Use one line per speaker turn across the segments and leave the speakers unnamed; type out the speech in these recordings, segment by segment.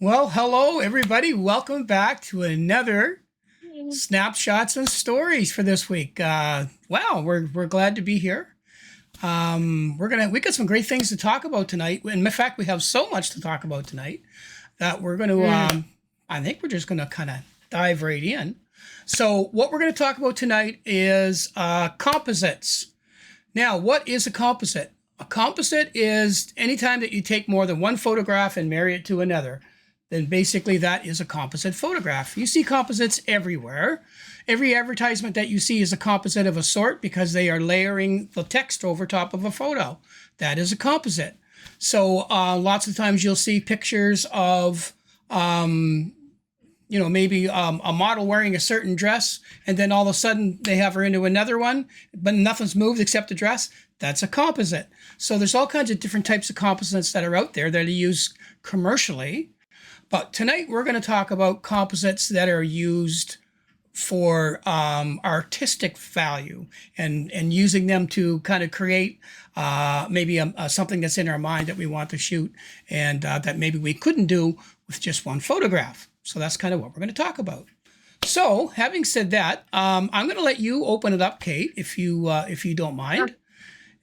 Well, hello everybody. Welcome back to another snapshots and stories for this week. Wow, we're glad to be here. We got some great things to talk about tonight. In fact, we have so much to talk about tonight that we're going to. I think we're just going to kind of dive right in. So, what we're going to talk about tonight is composites. Now, what is a composite? A composite is anytime that you take more than one photograph and marry it to another, then basically that is a composite photograph. You see composites everywhere. Every advertisement that you see is a composite of a sort because they are layering the text over top of a photo. That is a composite. So lots of times you'll see pictures of maybe a model wearing a certain dress, and then all of a sudden they have her into another one, but nothing's moved except the dress. That's a composite. So there's all kinds of different types of composites that are out there that are used commercially. But tonight we're going to talk about composites that are used for artistic value and using them to kind of create maybe something that's in our mind that we want to shoot and that maybe we couldn't do with just one photograph. So that's kind of what we're going to talk about. So having said that, I'm going to let you open it up, Kate, if you don't mind. Sure.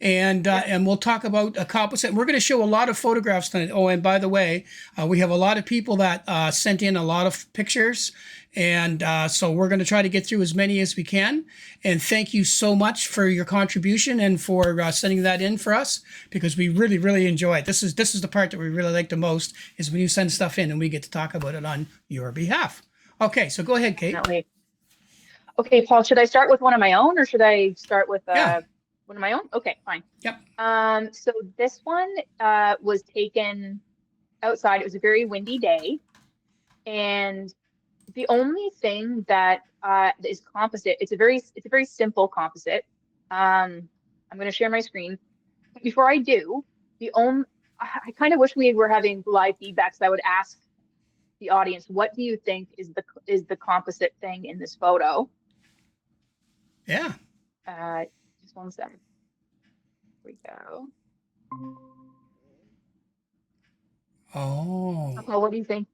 And we'll talk about a composite. We're going to show a lot of photographs tonight. Oh, and by the way, we have a lot of people that sent in a lot of pictures. And so we're going to try to get through as many as we can. And thank you so much for your contribution and for sending that in for us, because we really, really enjoy it. This is the part that we really like the most, is when you send stuff in and we get to talk about it on your behalf. Okay, so go ahead, Kate.
Definitely. Okay, Paul, should I start with one of my own or should I start with one of my own? Okay, fine.
Yep.
So this one was taken outside. It was a very windy day. And the only thing that is composite, it's a very simple composite. I'm going to share my screen. Before I do, I kind of wish we were having live feedback, so I would ask the audience, what do you think is the composite thing in this photo?
Yeah.
Just one second. Here we go.
Oh.
Well, what do you think?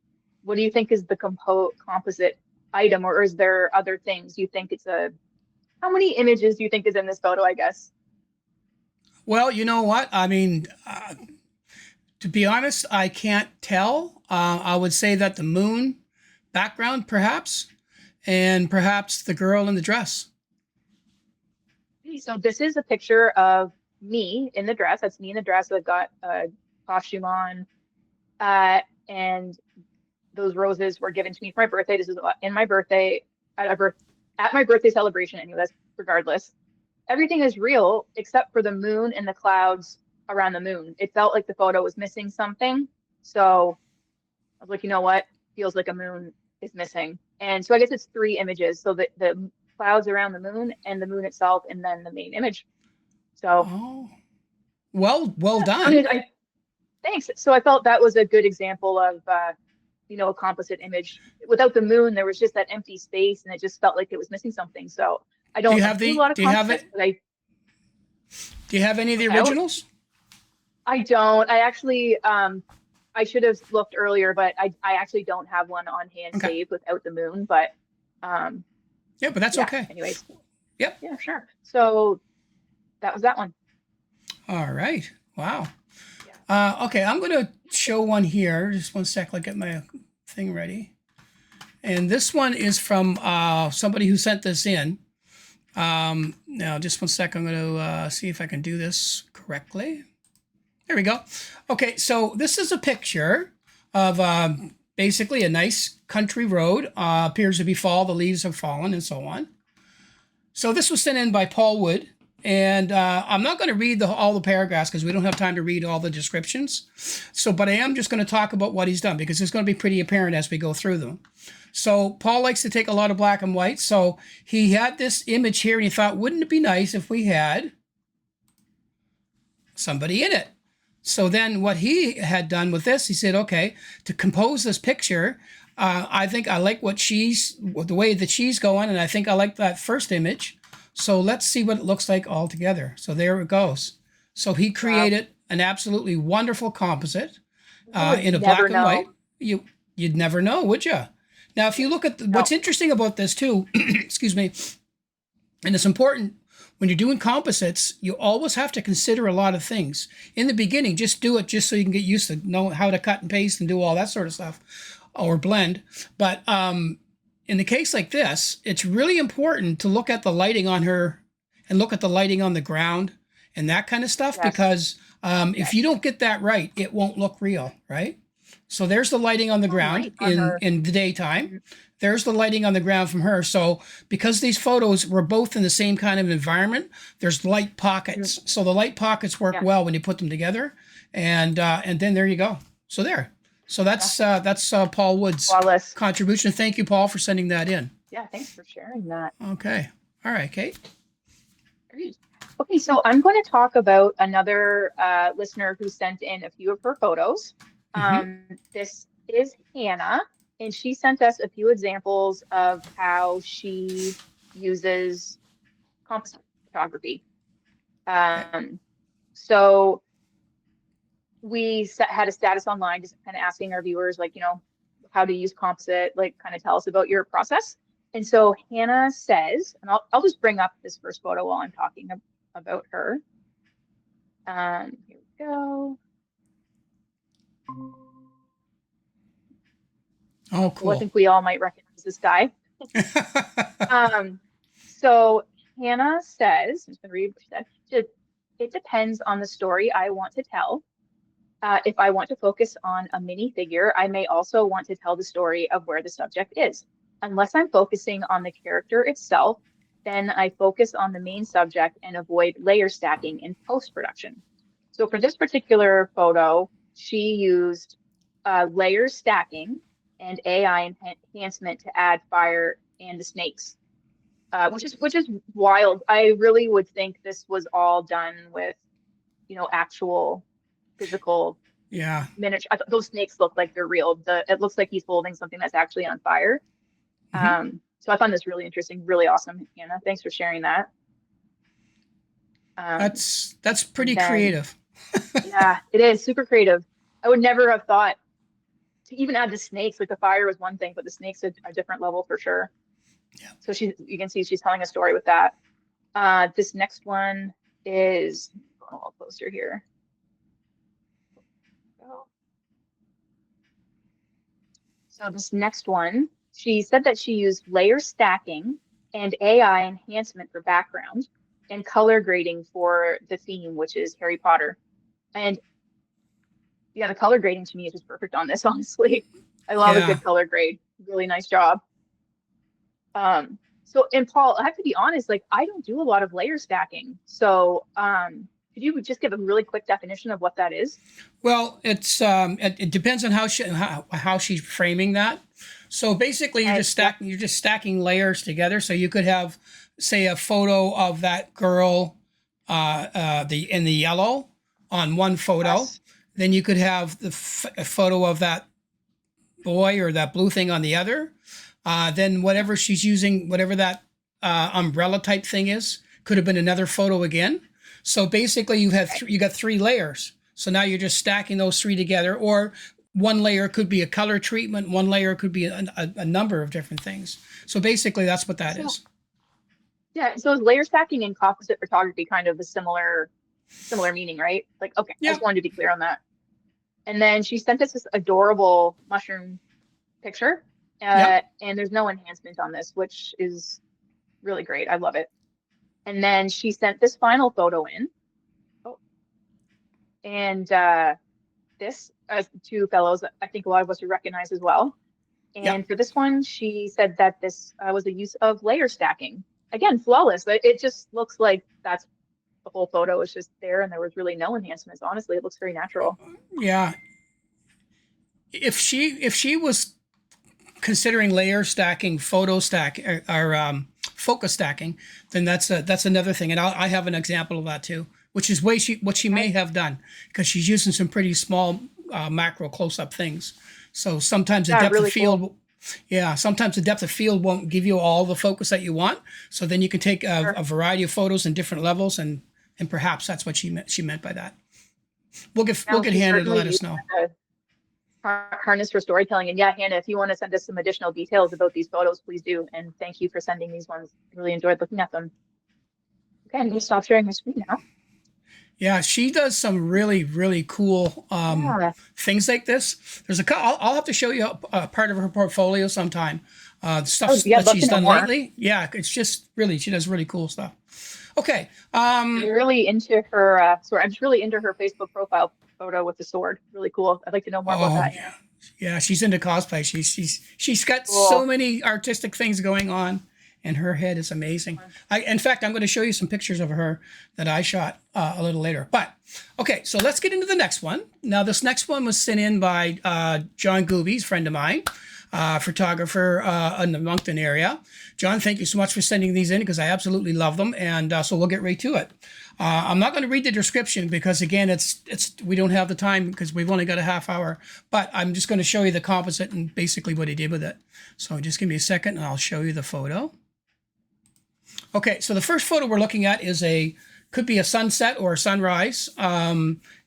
What do you think is the composite item, or is there other things you think it's how many images do you think is in this photo, I guess?
Well, you know what? I mean, to be honest, I can't tell. I would say that the moon background, perhaps, and perhaps the girl in the dress.
So this is a picture of me in the dress. That's me in the dress. I've got a costume on, and those roses were given to me for my birthday. This is in my birthday at my birthday celebration. Anyways, regardless, everything is real except for the moon and the clouds around the moon. It felt like the photo was missing something, so I was like, you know what? Feels like a moon is missing. And so I guess it's three images. So the clouds around the moon and the moon itself, and then the main image. So,
well done.
Thanks. So I felt that was a good example of, a composite image. Without the moon, there was just that empty space, and it just felt like it was missing something. So I don't do a lot of composites, but
do you have any of the originals?
I don't. I actually, I should have looked earlier, but I actually don't have one on hand saved without the moon. But
yeah, but that's okay.
Anyways.
Yep.
Yeah, sure. So that was that one.
All right. Wow. Yeah. Okay, I'm going to show one here. Just one sec. I'll get my thing ready. And this one is from somebody who sent this in. Now, just one sec. I'm going to see if I can do this correctly. There we go. Okay, so this is a picture of basically a nice country road. Appears to be fall. The leaves have fallen and so on. So this was sent in by Paul Wood. And I'm not going to read all the paragraphs because we don't have time to read all the descriptions. But I am just going to talk about what he's done because it's going to be pretty apparent as we go through them. So Paul likes to take a lot of black and white. So he had this image here and he thought, wouldn't it be nice if we had somebody in it? So then what he had done with this, he said, okay, to compose this picture, I think I like the way that she's going, and I think I like that first image. So let's see what it looks like all together. So there it goes. So he created an absolutely wonderful composite in a black and white. You'd never know, would you? Now, if you look at
No.
what's interesting about this too, excuse me, and it's important when you're doing composites, you always have to consider a lot of things. In the beginning, just do it just so you can get used to know how to cut and paste and do all that sort of stuff or blend. But in the case like this, it's really important to look at the lighting on her and look at the lighting on the ground and that kind of stuff
Yes.
because if you don't get that right, it won't look real, right? So there's the lighting on the ground
Light on her.
in the daytime.
Mhm.
There's the lighting on the ground from her. So because these photos were both in the same kind of environment, there's light pockets. So the light pockets work
Yeah.
well when you put them together, and then there you go. So there. So that's Paul Wood's
Flawless.
contribution. Thank you, Paul, for sending that in.
Yeah, thanks for sharing that.
Okay. All right, Kate.
Great. Okay, so I'm going to talk about another listener who sent in a few of her photos. This is Hannah, and she sent us a few examples of how she uses composite photography. So we had a status online just kind of asking our viewers, like, how to use composite, like kind of tell us about your process. And so Hannah says, and I'll just bring up this first photo while I'm talking about her. Here we go.
Oh, cool.
Well, I think we all might recognize this guy. So Hannah says, I'm just going to read what she said. It depends on the story I want to tell. If I want to focus on a mini figure, I may also want to tell the story of where the subject is. Unless I'm focusing on the character itself, then I focus on the main subject and avoid layer stacking in post-production. So for this particular photo, she used layer stacking and AI enhancement to add fire and the snakes, which is wild. I really would think this was all done with, actual physical miniature. Those snakes look like they're real. It looks like he's holding something that's actually on fire. So I found this really interesting, really awesome, Hannah. Thanks for sharing that.
That's pretty creative.
Yeah, it is super creative. I would never have thought to even add the snakes. Like the fire was one thing, but the snakes are a different level for sure.
Yeah.
So you can see she's telling a story with that. This next one is going a little closer here. So this next one, she said that she used layer stacking and AI enhancement for background and color grading for the theme, which is Harry Potter. And yeah, the color grading to me is just perfect on this, honestly. I love a good color grade. Really nice job. So, and Paul, I have to be honest, like I don't do a lot of layer stacking. So, could you just give a really quick definition of what that is?
Well, it depends on how she's framing that. So basically, you're just stacking layers together. So you could have, say, a photo of that girl, in the yellow on one photo.
Yes.
Then you could have a photo of that boy or that blue thing on the other. Then whatever she's using, whatever that umbrella type thing is, could have been another photo again. So basically, you got 3 layers. So now you're just stacking those 3 together, or one layer could be a color treatment, one layer could be a number of different things. So basically, that's what that is.
Yeah. So is layer stacking and composite photography kind of a similar meaning, right? Like, okay, I just wanted to be clear on that. And then she sent us this adorable mushroom picture, and there's no enhancement on this, which is really great. I love it. And then she sent this final photo in. Oh, and this, two fellows, I think a lot of us would recognize as well. And for this one, she said that this was a use of layer stacking. Again, flawless. It just looks like that's the whole photo is just there, and there was really no enhancements. Honestly, it looks very natural.
Yeah. If she was considering layer stacking, photo stack, or focus stacking, then that's another thing. And I have an example of that too, which is what she may have done, because she's using some pretty small macro close-up things. So sometimes the depth of field, cool. Sometimes the depth of field won't give you all the focus that you want. So then you can take a variety of photos in different levels, and perhaps that's what she meant by that. We'll get Hannah to let us know.
harness for storytelling. And yeah, Hannah, if you want to send us some additional details about these photos, please do. And thank you for sending these ones. I really enjoyed looking at them. Okay, I'm going to stop sharing my screen now.
Yeah, she does some really, really cool
Yeah.
things like this. There's I'll have to show you a part of her portfolio sometime. The stuff
Oh, yeah, I'd
that
love to
she's
know
done
more.
lately. Yeah, it's just really, she does really cool stuff. Okay.
I'm really into her, sorry, I'm just really into her Facebook profile photo with the sword. Really cool. I'd like to know more about
Oh
that,
yeah,
Hannah.
yeah. She's into cosplay. She's got so
Cool.
many artistic things going on, and her head is amazing. In fact, I'm going to show you some pictures of her that I shot a little later. But okay, so let's get into the next one. Now, this next one was sent in by John Goobies, friend of mine, photographer in the Moncton area. John, thank you so much for sending these in because I absolutely love them, and so we'll get right to it. I'm not going to read the description because again, it's we don't have the time because we've only got a half hour. But I'm just going to show you the composite and basically what he did with it. So just give me a second, and I'll show you the photo. Okay, so the first photo we're looking at could be a sunset or a sunrise.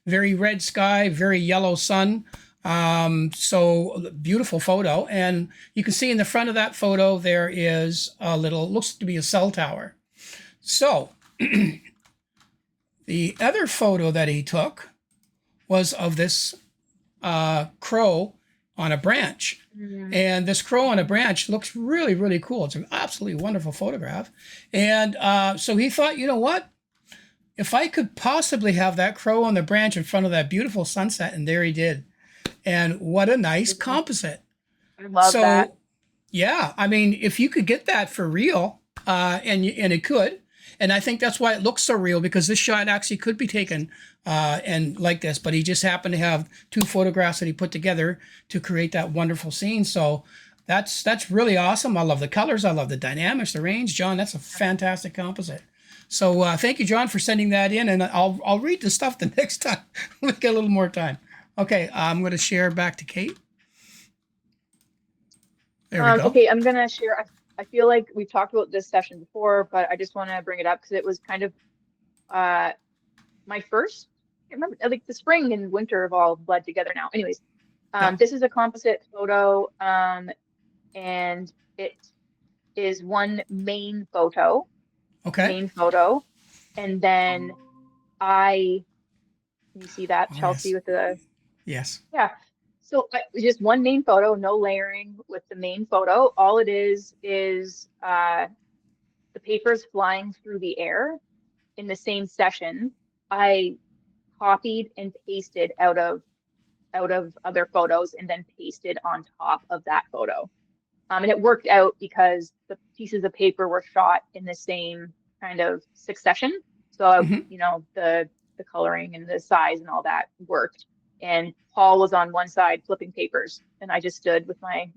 Very red sky, very yellow sun. So beautiful photo. And you can see in the front of that photo, there is looks to be a cell tower. So the other photo that he took was of this crow on a branch. And this crow on a branch looks really, really cool. It's an absolutely wonderful photograph. And so he thought, you know what? If I could possibly have that crow on the branch in front of that beautiful sunset, and there he did. And what a nice composite.
I love
So,
that.
yeah, I mean, if you could get that for real, and it could, and I think that's why it looks so real because this shot actually could be taken and like this, but he just happened to have two photographs that he put together to create that wonderful scene. So that's really awesome. I love the colors. I love the dynamics, the range. John, that's a fantastic composite. So thank you, John, for sending that in, and I'll read the stuff the next time we get a little more time. Okay, I'm going to share back to Kate. There we go.
Okay, I'm gonna share. I feel like we've talked about this session before, but I just want to bring it up because it was kind of my first. I remember like the spring and winter have all bled together now. Anyways,
Yeah.
this is a composite photo, and it is one main photo,
Okay.
and then can you see that,
Oh,
Chelsea,
yes.
with the,
Yes.
yeah. So just one main photo, no layering with the main photo. All it is the papers flying through the air in the same session. I copied and pasted out of other photos and then pasted on top of that photo. And it worked out because the pieces of paper were shot in the same kind of succession. So,
Hmm.
the coloring and the size and all that worked. And Paul was on one side flipping papers, and I just stood with my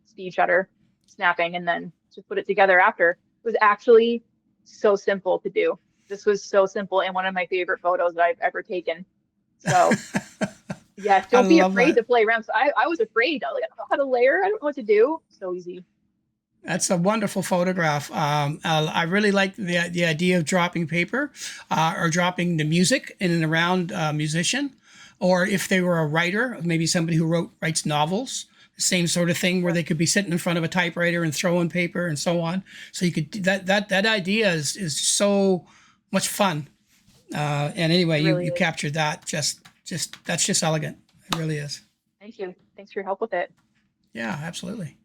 speed shutter, snapping, and then just put it together after. It was actually so simple to do. This was so simple and one of my favorite photos that I've ever taken. So yeah,
I
don't be
love
afraid
that.
to play around. So I was afraid. I was like, I don't know how to layer. I don't know what to do. So easy.
That's a wonderful photograph. I really like the idea of dropping paper or dropping the music in and around a musician, or if they were a writer, maybe somebody who writes novels. The same sort of thing where they could be sitting in front of a typewriter and throwing paper and so on. So you could that idea is so much fun. And anyway,
It
you
really is.
captured that. Just that's just elegant. It really is.
Thank you. Thanks for your help with it.
Yeah, absolutely.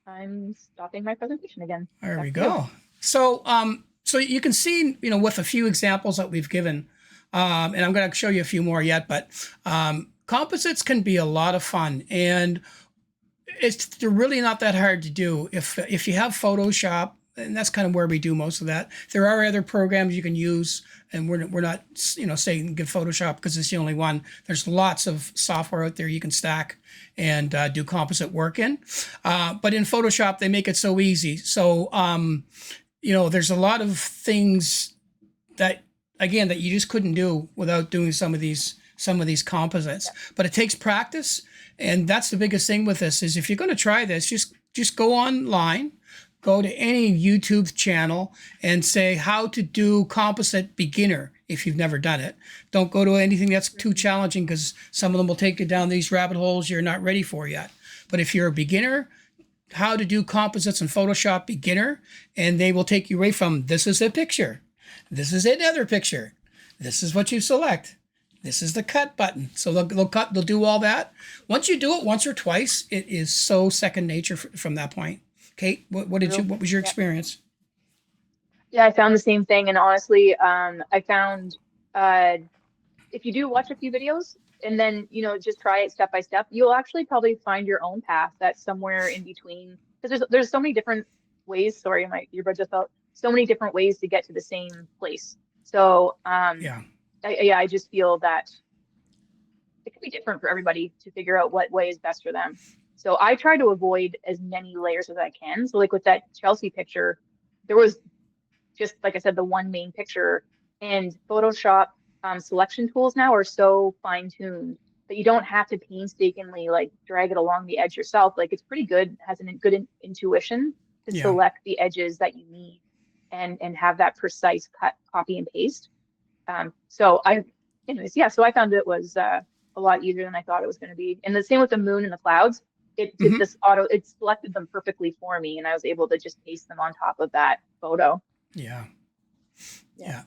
I'm stopping my presentation again.
There we
Back to you.
go. So you can see, with a few examples that we've given, and I'm going to show you a few more yet, but composites can be a lot of fun, and they're really not that hard to do. If you have Photoshop, and that's kind of where we do most of that. There are other programs you can use, and we're not saying give Photoshop because it's the only one. There's lots of software out there you can stack and do composite work in. But in Photoshop, they make it so easy. So there's a lot of things that you just couldn't do without doing some of these composites. But it takes practice, and that's the biggest thing with this is if you're going to try this, just go online. Go to any YouTube channel and say how to do composite beginner, if you've never done it. Don't go to anything that's too challenging, because some of them will take you down these rabbit holes you're not ready for yet. But if you're a beginner, how to do composites in Photoshop beginner, and they will take you right from this is a picture, this is another picture, this is what you select, this is the cut button. So they'll do all that. Once you do it once or twice, it is so second nature from that point. Kate, what was your experience?
Yeah, I found the same thing. And honestly, I found if you do watch a few videos and then, just try it step by step, you'll actually probably find your own path that's somewhere in between. Because there's so many different ways. Sorry, my earbud just fell. So many different ways to get to the same place. So
Yeah.
I just feel that it could be different for everybody to figure out what way is best for them. So I try to avoid as many layers as I can. So like with that Chelsea picture, there was just, like I said, the one main picture, and Photoshop selection tools now are so fine-tuned that you don't have to painstakingly like drag it along the edge yourself. Like it's pretty good, has an good intuition to
Yeah.
select the edges that you need and have that precise cut, copy and paste. So anyways, yeah, so I found it was a lot easier than I thought it was going to be. And the same with the moon and the clouds. It did this it selected them perfectly for me, and I was able to just paste them on top of that photo.
Yeah. Yeah.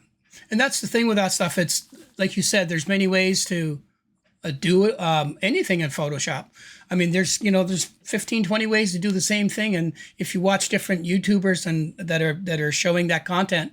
And that's the thing with that stuff. It's like you said, there's many ways to do anything in Photoshop. I mean, there's 15, 20 ways to do the same thing. And if you watch different YouTubers and that are showing that content,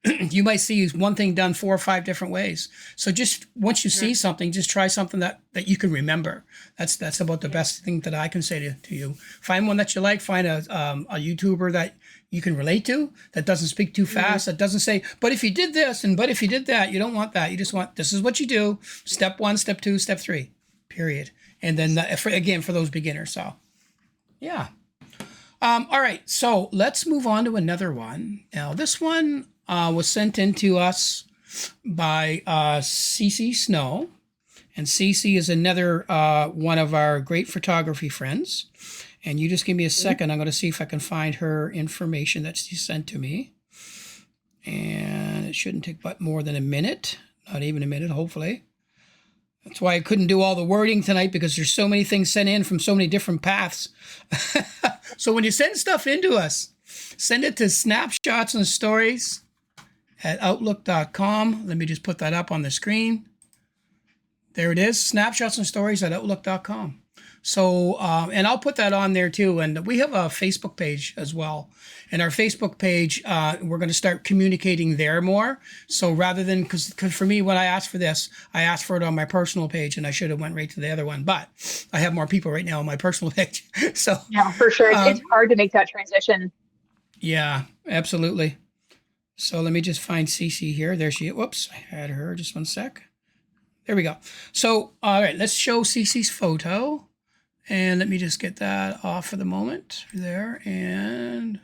you might see one thing done 4 or 5 different ways. So just once you see something, just try something that you can remember. That's about the best thing that I can say to you. Find one that you like. Find a YouTuber that you can relate to, that doesn't speak too fast, that doesn't say, but if you did this and but if you did that. You don't want that. You just want, this is what you do. Step 1, step 2, step 3, period. And then for those beginners. So yeah. All right. So let's move on to another one. Now this one was sent in to us by Cece Snow. And Cece is another one of our great photography friends. And you just give me a second. I'm going to see if I can find her information that she sent to me. And it shouldn't take but more than a minute. Not even a minute, hopefully. That's why I couldn't do all the wording tonight, because there's so many things sent in from so many different paths. So when you send stuff into us, send it to snapshots and stories at outlook.com. Let me just put that up on the screen. There it is, snapshots and stories at outlook.com. So, and I'll put that on there too. And we have a Facebook page as well. And our Facebook page, we're going to start communicating there more. So rather than, because for me, when I asked for this, I asked for it on my personal page, and I should have went right to the other one. But I have more people right now on my personal page. So
yeah, for sure. It's hard to make that transition.
Yeah, absolutely. So let me just find Cece here. There she is. Whoops, I had her. Just one sec. There we go. So, all right, let's show Cece's photo. And let me just get that off for the moment there. And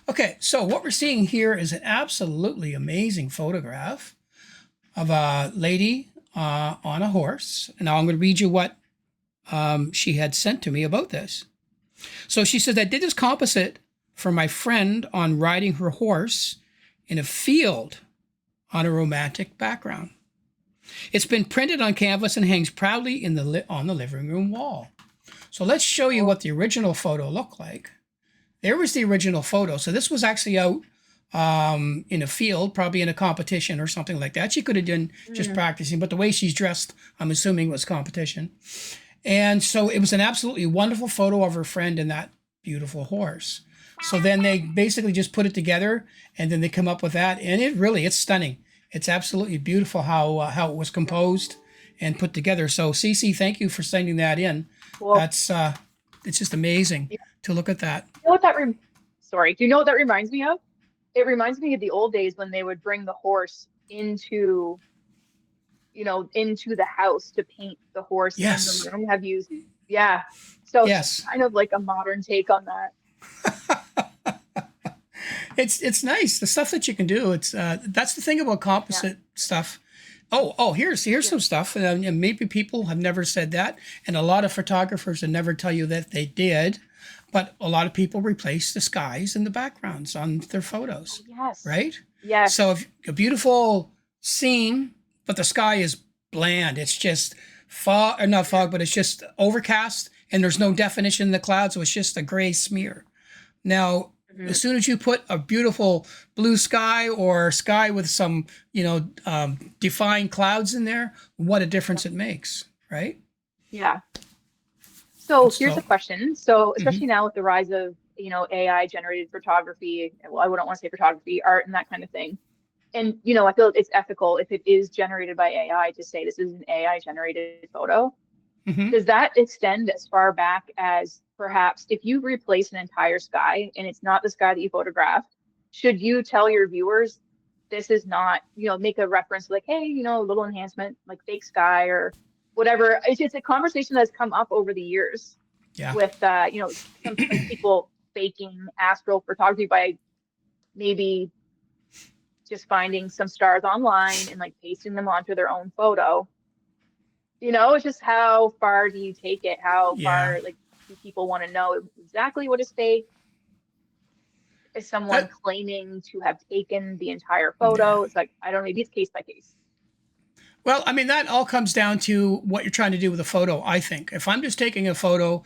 okay, so what we're seeing here is an absolutely amazing photograph of a lady on a horse. And now I'm going to read you what she had sent to me about this. So she says, I did this composite for my friend on riding her horse in a field on a romantic background. It's been printed on canvas and hangs proudly on the living room wall. So let's show you what the original photo looked like. There was the original photo. So this was actually out in a field, probably in a competition or something like that. She could have done just practicing, but the way she's dressed, I'm assuming, was competition. And so it was an absolutely wonderful photo of her friend and that beautiful horse. So then they basically just put it together, and then they come up with that. And it's stunning. It's absolutely beautiful how it was composed and put together. So Cece, thank you for sending that in. Well, that's it's just amazing to look at that.
You know what that Sorry, do you know what that reminds me of? It reminds me of the old days when they would bring the horse into the house to paint the horse in the room. Have you? Yeah. So it's kind of like a modern take on that.
It's nice, the stuff that you can do. It's that's the thing about composite stuff. Here's some stuff. And maybe people have never said that, and a lot of photographers would never tell you that they did. But a lot of people replace the skies and the backgrounds on their
Oh,
photos,
yes.
right? So
Yes.
if a beautiful scene, but the sky is bland, it's just fog, or not fog, but it's just overcast and there's no definition in the clouds, so it's just a gray smear. Now,
Mhm.
as soon as you put a beautiful blue sky or sky with some, defined clouds in there, what a difference it makes, right?
Yeah. So here's a
So,
question. So
mhm.
especially now with the rise of, AI generated photography, well, I wouldn't want to say photography, art and that kind of thing. And, I feel it's ethical if it is generated by AI to say this is an AI generated photo.
Mhm.
Does that extend as far back as perhaps if you replace an entire sky and it's not the sky that you photographed, should you tell your viewers this is not, make a reference like, hey, a little enhancement like fake sky or whatever. It's a conversation that's come up over the years
Yeah.
with, some like people faking astral photography by maybe just finding some stars online and like pasting them onto their own photo. It's just how far do you take it? How
Yeah.
far, like, do people want to know exactly what is fake? Is someone
That
claiming to have taken the entire
yeah.
photo? It's like, I don't know, maybe it's case by case.
Well, I mean, that all comes down to what you're trying to do with a photo, I think. If I'm just taking a photo,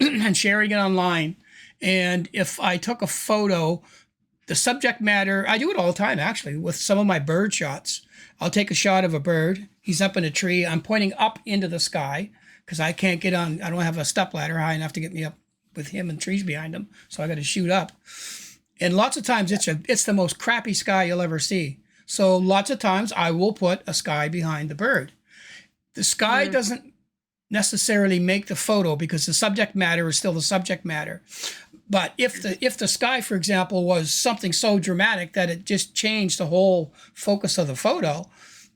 and sharing it online, and if I took a photo, the subject matter, I do it all the time actually with some of my bird shots. I'll take a shot of a bird. He's up in a tree. I'm pointing up into the sky because I can't get on, I don't have a step ladder high enough to get me up with him and trees behind him. So I got to shoot up. And lots of times
Yeah.
it's the most crappy sky you'll ever see. So lots of times I will put a sky behind the bird. The sky
Hmm.
doesn't necessarily make the photo because the subject matter is still the subject matter. But if the sky, for example, was something so dramatic that it just changed the whole focus of the photo,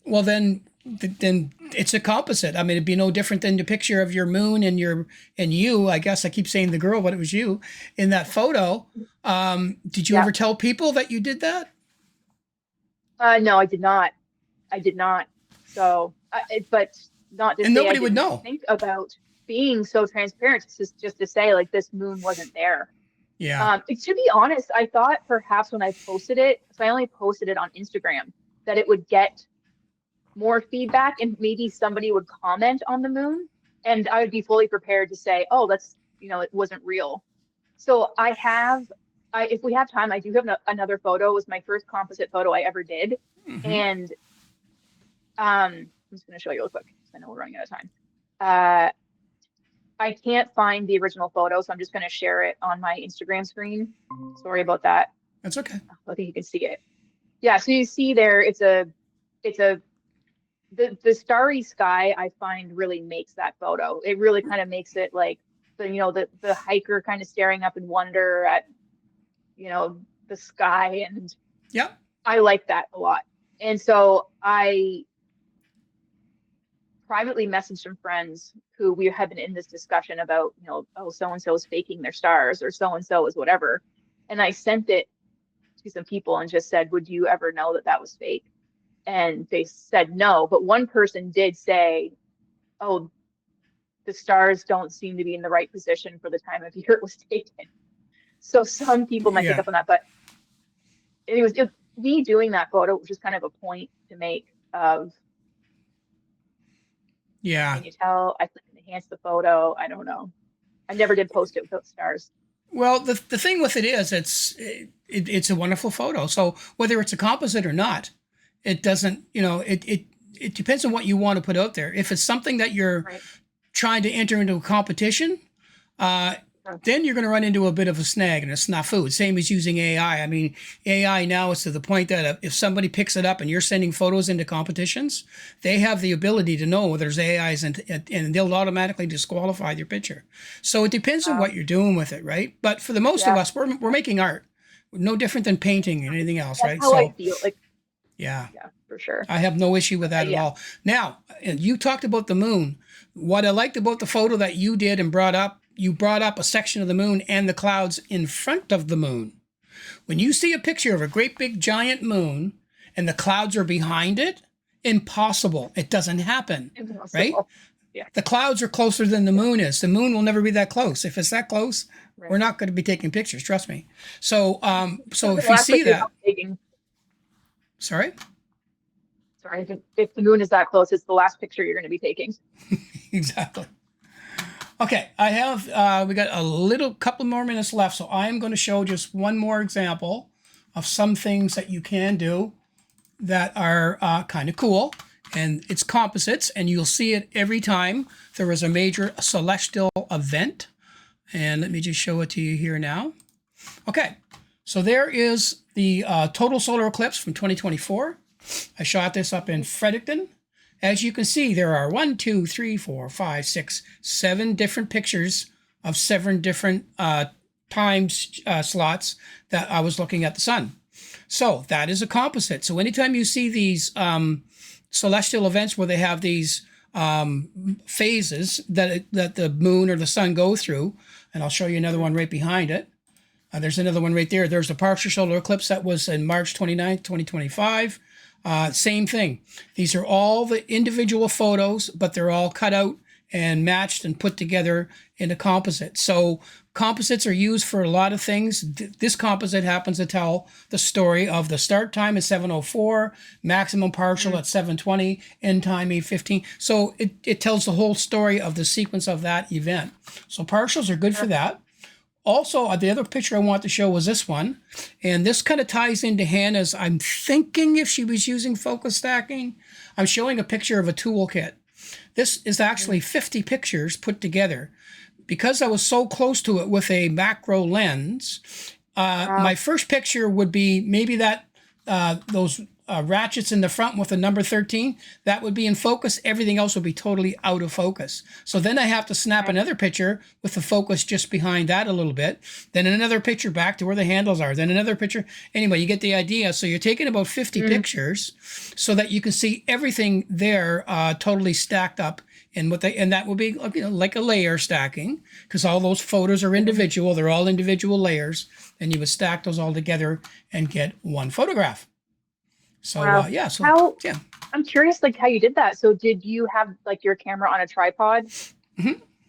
well then it's a composite. I mean, it'd be no different than the picture of your moon and you. I guess I keep saying the girl, but it was you in that photo. Did you
Yeah.
ever tell people that you did that?
No, I did not. I did not. So, but not to
And
say I
nobody would
didn't
know.
think about being so transparent, just to say like this moon wasn't there.
Yeah.
To be honest, I thought perhaps when I posted it, so I only posted it on Instagram, that it would get more feedback and maybe somebody would comment on the moon and I would be fully prepared to say, oh, it wasn't real. So if we have time, I do have another photo. It was my first composite photo I ever did.
Hmm.
And I'm just going to show you real quick because I know we're running out of time. Uh, I can't find the original photo, so I'm just going to share it on my Instagram screen. Sorry about that.
That's okay.
I think you can see it. Yeah, so you see there, it's a the starry sky I find really makes that photo. It really kind of makes it like the hiker kind of staring up in wonder at the sky, and
Yeah.
I like that a lot. And so I privately messaged some friends who we had been in this discussion about, oh, so and so is faking their stars or so and so is whatever. And I sent it to some people and just said, would you ever know that that was fake? And they said no. But one person did say, oh, the stars don't seem to be in the right position for the time of year it was taken. So some people might pick
Yeah.
up on that, but me doing that photo was just kind of a point to make of,
Yeah.
can you tell I enhanced the photo? I don't know. I never did post it without stars.
Well, the thing with it is, it's a wonderful photo. So whether it's a composite or not, it doesn't, it depends on what you want to put out there. If it's something that you're
Right.
trying to enter into a competition, uh,
Sure.
then you're going to run into a bit of a snag and a snafu. Same as using AI. I mean, AI now is to the point that if somebody picks it up and you're sending photos into competitions, they have the ability to know there's AIs and they'll automatically disqualify your picture. So it depends on
Wow.
what you're doing with it, right? But for the most of
Yeah.
us, we're making art, no different than painting and anything else,
That's
right?
how I
So
feel. Like,
yeah,
yeah, for sure.
I have no issue with that at
Yeah.
all. Now, and you talked about the moon. What I liked about the photo that you did and brought up, you brought up a section of the moon and the clouds in front of the moon. When you see a picture of a great big giant moon and the clouds are behind it, impossible. It doesn't happen, right?
Impossible. Yeah.
The clouds are closer than the moon is. The moon will never be that close. If it's that close,
Right.
we're not going to be taking pictures. Trust me. So, so
The
if you
last
see
picture you're
that,
taking.
sorry,
Sorry, if the moon is that close, it's the last picture you're going to be taking.
exactly. Okay, I have we got a little couple more minutes left, so I am going to show just one more example of some things that you can do that are kind of cool, and it's composites, and you'll see it every time there is a major celestial event. And let me just show it to you here now. Okay, so there is the total solar eclipse from 2024. I shot this up in Fredericton. As you can see, there are 1, 2, 3, 4, 5, 6, 7 different pictures of 7 different time slots that I was looking at the sun. So that is a composite. So anytime you see these celestial events where they have these phases that the moon or the sun go through, and I'll show you another one right behind it. There's another one right there. There's the partial solar eclipse that was in March 29th, 2025. Same thing. These are all the individual photos, but they're all cut out and matched and put together in a composite. So composites are used for a lot of things. This composite happens to tell the story of the start time at 7:04, maximum partial at 7:20, end time 8:15. So it tells the whole story of the sequence of that event. So partials are good for that. Also, the other picture I want to show was this one. And this kind of ties into Hannah's, I'm thinking if she was using focus stacking. I'm showing a picture of a toolkit. This is actually 50 pictures put together. Because I was so close to it with a macro lens, my first picture would be maybe that those ratchets in the front with the number 13. That would be in focus. Everything else would be totally out of focus. So then I have to snap another picture with the focus just behind that a little bit. Then another picture back to where the handles are. Then another picture. Anyway, you get the idea. So you're taking about 50 pictures so that you can see everything there totally stacked up. And that will be like a layer stacking, because all those photos are individual. They're all individual layers, and you would stack those all together and get one photograph. So
Wow.
yeah, so
How
yeah.
I'm curious, like how you did that. So did you have like your camera on a tripod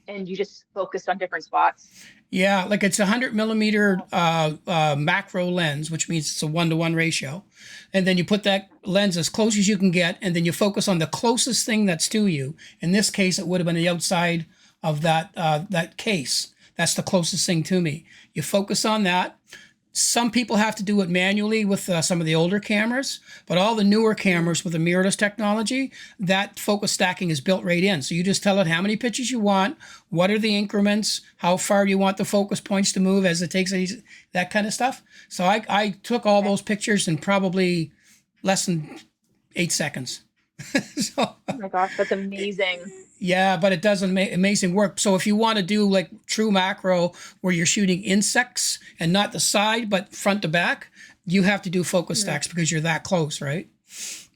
and you just focused on different spots?
Yeah, like it's 100 millimeter macro lens, which means it's a 1-to-1 ratio. And then you put that lens as close as you can get, and then you focus on the closest thing that's to you. In this case, it would have been the outside of that case. That's the closest thing to me. You focus on that. Some people have to do it manually with some of the older cameras, but all the newer cameras with the mirrorless technology, that focus stacking is built right in. So you just tell it how many pictures you want, what are the increments, how far you want the focus points to move as it takes that kind of stuff. So I took all those pictures in probably less than 8 seconds. So,
Oh my gosh, that's amazing.
yeah, but it does amazing work. So if you want to do like true macro where you're shooting insects and not the side, but front to back, you have to do focus stacks because you're that close, right?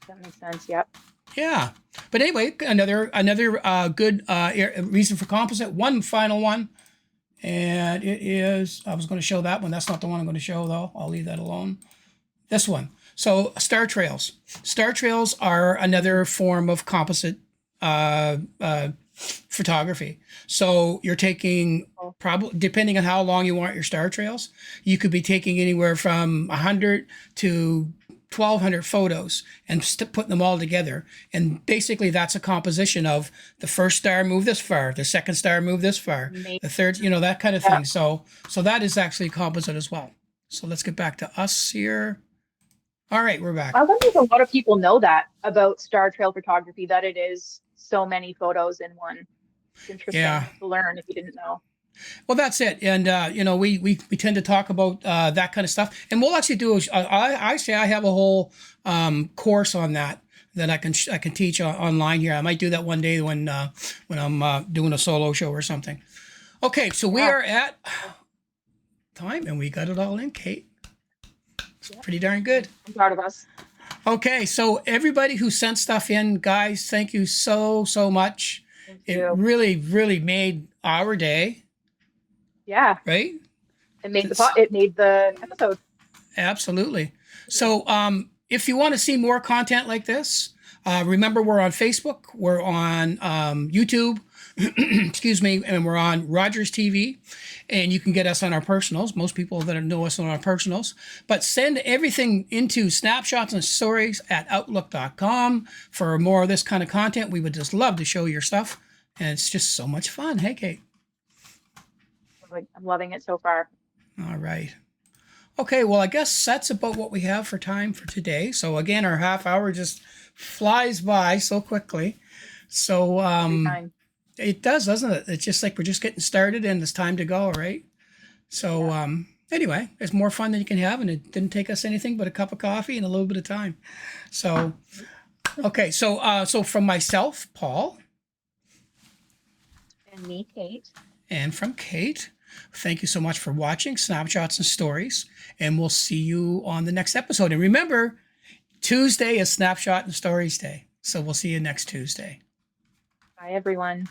That makes sense. Yep.
Yeah. But anyway, another good reason for composite. One final one. And it is, I was going to show that one. That's not the one I'm going to show, though. I'll leave that alone. This one. So star trails. Star trails are another form of composite photography. So you're taking, probably depending on how long you want your star trails, you could be taking anywhere from 100 to 1,200 photos and putting them all together. And basically that's a composition of the first star move this far, the second star move this far, the third, that kind of thing. So that is actually composite as well. So let's get back to us here. All right, we're back.
I wonder if a lot of people know that about star trail photography, that it is so many photos in one. It's interesting to learn if you didn't know.
Well, that's it. And, we tend to talk about that kind of stuff. And we'll actually do, I have a whole course on that I can teach online here. I might do that one day when I'm doing a solo show or something. Okay, so we are at time, and we got it all in, Kate. It's pretty darn good.
I'm proud of us.
Okay, so everybody who sent stuff in, guys, thank you so much. It really, really made our day.
Yeah.
Right?
It made the episode.
Absolutely. So if you want to see more content like this, remember we're on Facebook, we're on YouTube, excuse me, and we're on Rogers TV, and you can get us on our personals. Most people that know us on our personals, but send everything into snapshots and stories at outlook.com for more of this kind of content. We would just love to show your stuff, and it's just so much fun. Hey, Kate.
I'm loving it so far.
All right. Okay, well, I guess that's about what we have for time for today. So again, our half hour just flies by so quickly. So it does, doesn't it? It's just like we're just getting started and it's time to go, right? So anyway, it's more fun than you can have, and it didn't take us anything but a cup of coffee and a little bit of time. So okay, so from myself, Paul,
And me, Kate.
and from Kate, thank you so much for watching Snapshots and Stories, and we'll see you on the next episode. And remember, Tuesday is Snapshot and Stories Day, so we'll see you next Tuesday.
Bye, everyone.